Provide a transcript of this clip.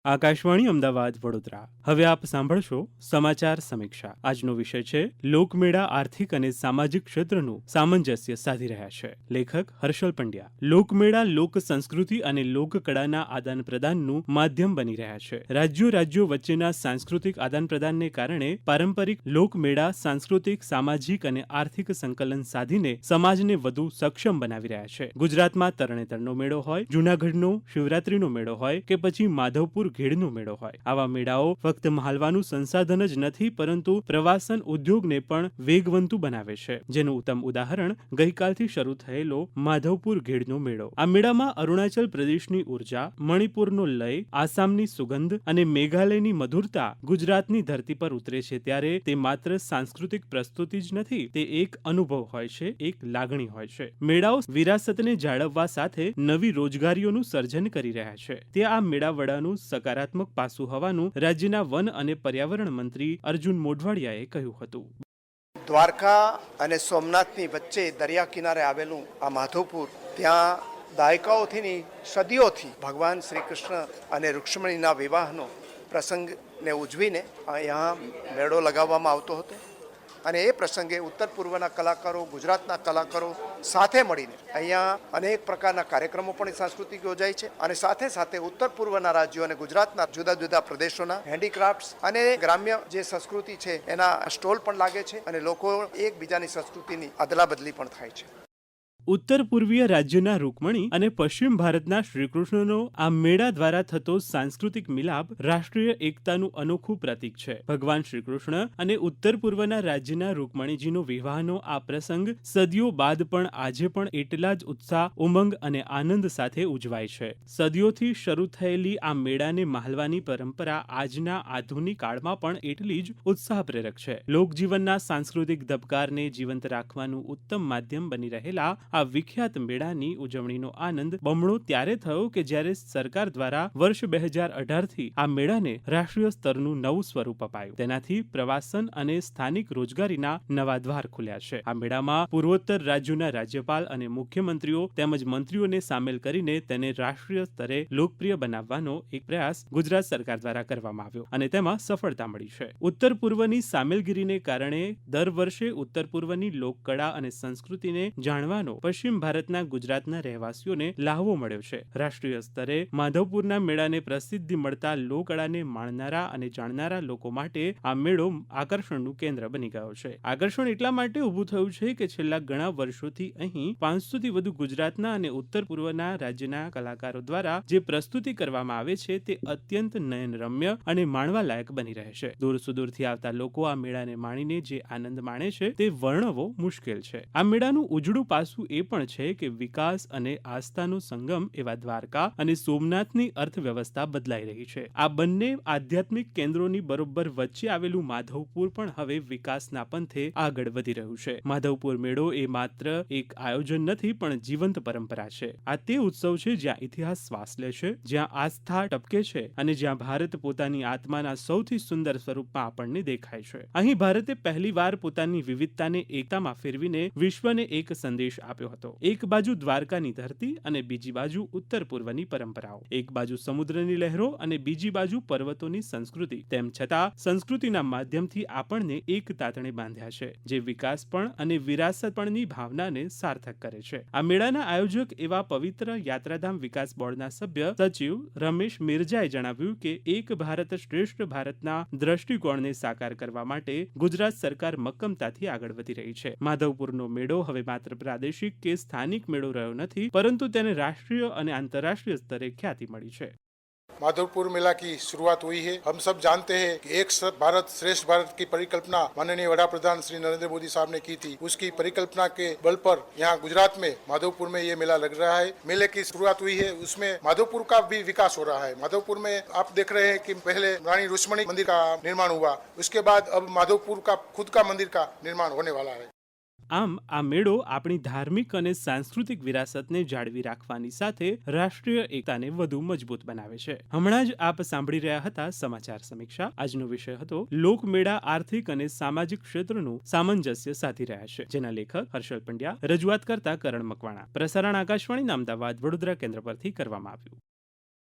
આકાશવાણી અમદાવાદ વડોદરા. હવે આપ સાંભળશો સમાચાર સમીક્ષા. આજનો વિષય છે લોકમેળા આર્થિક અને સામાજિક ક્ષેત્રનું સામંજસ્ય સાધી રહ્યા છે. લેખક હર્ષલ પંડ્યા. લોકમેળા લોક સંસ્કૃતિ અને લોકકળાના આદાન પ્રદાનનું માધ્યમ બની રહ્યા છે. રાજ્યો વચ્ચેના સાંસ્કૃતિક આદાન પ્રદાનને કારણે પારંપરિક લોકમેળા સાંસ્કૃતિક, સામાજિક અને આર્થિક સંકલન સાધીને સમાજને વધુ સક્ષમ બનાવી રહ્યા છે. ગુજરાતમાં તરણેતરનો મેળો હોય, જૂનાગઢનો શિવરાત્રીનો મેળો હોય કે પછી માધવપુર ઘેડનો મેળો હોય, આવા મેળાઓ ફક્ત માલવાનું સંસાધન જ નથી, પરંતુ પ્રવાસન ઉદ્યોગને પણ વેગવંતુ બનાવે છે. જેનું ઉત્તમ ઉદાહરણ ગઈકાલથી શરૂ થયેલો માધવપુર ઘેડનો મેળો. આ મેળામાં અરુણાચલ પ્રદેશની ઉર્જા, મણિપુરનો લય, આસામની સુગંધ અને મેઘાલયની મધુરતા ગુજરાતની ધરતી પર ઉતરે છે. ત્યારે તે માત્ર સાંસ્કૃતિક પ્રસ્તુતિ જ નથી, તે એક અનુભવ હોય છે, એક લાગણી હોય છે. મેળાઓ વિરાસતને જાળવવા સાથે નવી રોજગારીઓનું સર્જન કરી રહ્યા છે. તે આ મેળાવડાનું સકારાત્મક પાસું હોવાનું રાજ્યના વન અને પર્યાવરણ મંત્રી અર્જુન મોઢવાડિયાએ કહ્યું હતું. દ્વારકા અને સોમનાથની વચ્ચે દરિયા કિનારે આવેલું આ માધવપુર, ત્યાં દાયકાઓથી, સદીઓથી ભગવાન શ્રી કૃષ્ણ અને રૂક્ષ્મણીના વિવાહનો પ્રસંગને ઉજવીને અહીંયા મેળો લગાવવામાં આવતો હતો. અને એ પ્રસંગે ઉત્તર પૂર્વના કલાકારો, ગુજરાતના કલાકારો સાથે મળીને અહીંયા અનેક પ્રકારના કાર્યક્રમો પણ સાંસ્કૃતિક યોજાય છે. અને સાથે સાથે ઉત્તર પૂર્વના રાજ્યો અને ગુજરાતના જુદા જુદા પ્રદેશોના હેન્ડીક્રાફ્ટ્સ અને ગ્રામ્ય જે સંસ્કૃતિ છે એના સ્ટોલ પણ લાગે છે અને લોકો એકબીજાની સંસ્કૃતિની અદલા બદલી પણ થાય છે. ઉત્તર પૂર્વીય રાજ્યના રૂકમણી અને પશ્ચિમ ભારતના શ્રીકૃષ્ણનો આ મેળા દ્વારા થતો સાંસ્કૃતિક મિલાપ રાષ્ટ્રીય એકતાનું અનોખું પ્રતીક છે. ભગવાન શ્રીકૃષ્ણ અને ઉત્તર પૂર્વના રાજ્યના રૂકમણીજીનો વિવાહનો આ પ્રસંગ સદીઓ બાદ પણ આજે પણ એટલા જ ઉત્સાહ, ઉમંગ અને આનંદ સાથે ઉજવાય છે. સદીઓથી શરૂ થયેલી આ મેળાને માહલવાની પરંપરા આજના આધુનિક કાળમાં પણ એટલી જ ઉત્સાહ પ્રેરક છે. લોકજીવનના સાંસ્કૃતિક ધબકારને જીવંત રાખવાનું ઉત્તમ માધ્યમ બની રહેલા આ વિખ્યાત મેળાની ઉજવણીનો આનંદ બમણો ત્યારે થયો કે જ્યારે સરકાર દ્વારા વર્ષ 2018થી આ મેળાને રાષ્ટ્રીય સ્તરનું નવું સ્વરૂપ અપાયું. તેનાથી પ્રવાસન અને સ્થાનિક રોજગારીના નવા દ્વાર ખુલ્યા છે. આ મેળામાં પૂર્વોત્તર રાજ્યોના રાજ્યપાલ અને મુખ્યમંત્રીઓ તેમજ મંત્રીઓને સામેલ કરીને તેને રાષ્ટ્રીય સ્તરે લોકપ્રિય બનાવવાનો એક પ્રયાસ ગુજરાત સરકાર દ્વારા કરવામાં આવ્યો અને તેમાં સફળતા મળી છે. ઉત્તર પૂર્વની સામેલગીરીને કારણે દર વર્ષે ઉત્તર પૂર્વની લોકકળા અને સંસ્કૃતિને જાણવાનો પશ્ચિમ ભારતના ગુજરાતના રહેવાસીઓને લાહવો મળ્યો છે. રાષ્ટ્રીય સ્તરે માધવપુરના મેળાને પ્રસિદ્ધિ મળતા લોકકળાને માણનારા અને જાણનારા લોકો માટે આ મેળો આકર્ષણનું કેન્દ્ર બની ગયો છે. આકર્ષણ એટલા માટે ઊભું થયું છે કે છેલ્લા ઘણા વર્ષોથી અહીં 500થી વધુ ગુજરાતના અને ઉત્તર પૂર્વના રાજ્યના કલાકારો દ્વારા જે પ્રસ્તુતિ કરવામાં આવે છે તે અત્યંત નયનરમ્ય અને માણવા લાયક બની રહે છે. દૂર સુદૂરથી આવતા લોકો આ મેળાને માણીને જે આનંદ માણે છે તે વર્ણવવો મુશ્કેલ છે. આ મેળાનું ઉજળું પાસું એ પણ છે કે વિકાસ અને આસ્થાનો સંગમ એવા દ્વારકા અને સોમનાથની અર્થવ્યવસ્થા બદલાઈ રહી છે. આ બંને આધ્યાત્મિક કેન્દ્રોની બરોબર વચ્ચે આવેલું માધવપુર પણ હવે વિકાસના પંથે આગળ વધી રહ્યું છે. માધવપુર મેળો એ માત્ર એક આયોજન નથી, પણ જીવંત પરંપરા છે. આ તે ઉત્સવ છે જ્યાં ઇતિહાસ શ્વાસ લે છે, જ્યાં આસ્થા ટપકે છે અને જ્યાં ભારત પોતાની આત્માના સૌથી સુંદર સ્વરૂપમાં આપણને દેખાય છે. અહીં ભારતે પહેલીવાર પોતાની વિવિધતાને એકતામાં ફેરવીને વિશ્વને એક સંદેશ આપ્યો હતો. એક બાજુ દ્વારકાની ધરતી અને બીજી બાજુ ઉત્તર પૂર્વની પરંપરાઓ. એક બાજુ સમુદ્રની લહેરો અને બીજી બાજુ પર્વતોની સંસ્કૃતિ. તેમ છતાં સંસ્કૃતિના માધ્યમથી આપણને એક તાતણે બાંધ્યા છે, જે વિકાસ પણ અને વિરાસતપણની ભાવનાને સાર્થક કરે છે. આ મેળાના આયોજક એવા પવિત્ર યાત્રાધામ વિકાસ બોર્ડના સભ્ય સચિવ રમેશ મિર્જાએ જણાવ્યું કે એક ભારત શ્રેષ્ઠ ભારતના દ્રષ્ટિકોણને સાકાર કરવા માટે ગુજરાત સરકાર મક્કમતાથી આગળ વધી રહી છે. માધવપુરનો મેળો હવે માત્ર પ્રાદેશિક કે સ્થાનિક મેળો રહ્યો નથી, પરંતુ તેને રાष्ट्रीय અને आंतरराष्ट्रीय સ્તરે ખ્યાતિ મળી છે. माधवपुर मेला की शुरुआत हुई है. हम सब जानते हैं कि एक भारत श्रेष्ठ भारत की परिकल्पना माननीय वड़ा प्रधान श्री नरेंद्र मोदी साहब ने की थी. उसकी परिकल्पना के बल पर यहाँ गुजरात में माधवपुर में ये मेला लग रहा है. मेले की शुरुआत हुई है, उसमें माधवपुर का भी विकास हो रहा है. माधवपुर में आप देख रहे हैं कि पहले रानी रुक्ष्मणी मंदिर का निर्माण हुआ, उसके बाद अब माधवपुर का खुद का मंदिर का निर्माण होने वाला है. આમ આ મેળો આપણી ધાર્મિક અને સાંસ્કૃતિક વિરાસતને જાળવી રાખવાની સાથે રાષ્ટ્રીય એકતાને વધુ મજબૂત બનાવે છે. હમણાં જ આપ સાંભળી રહ્યા હતા સમાચાર સમીક્ષા. આજનો વિષય હતો લોકમેળા આર્થિક અને સામાજિક ક્ષેત્રનું સામંજસ્ય સાધી રહ્યા છે, જેના લેખક હર્ષલ પંડ્યા, રજૂઆત કરતા કરણ મકવાણા. પ્રસારણ આકાશવાણી અમદાવાદ વડોદરા કેન્દ્ર પરથી કરવામાં આવ્યું.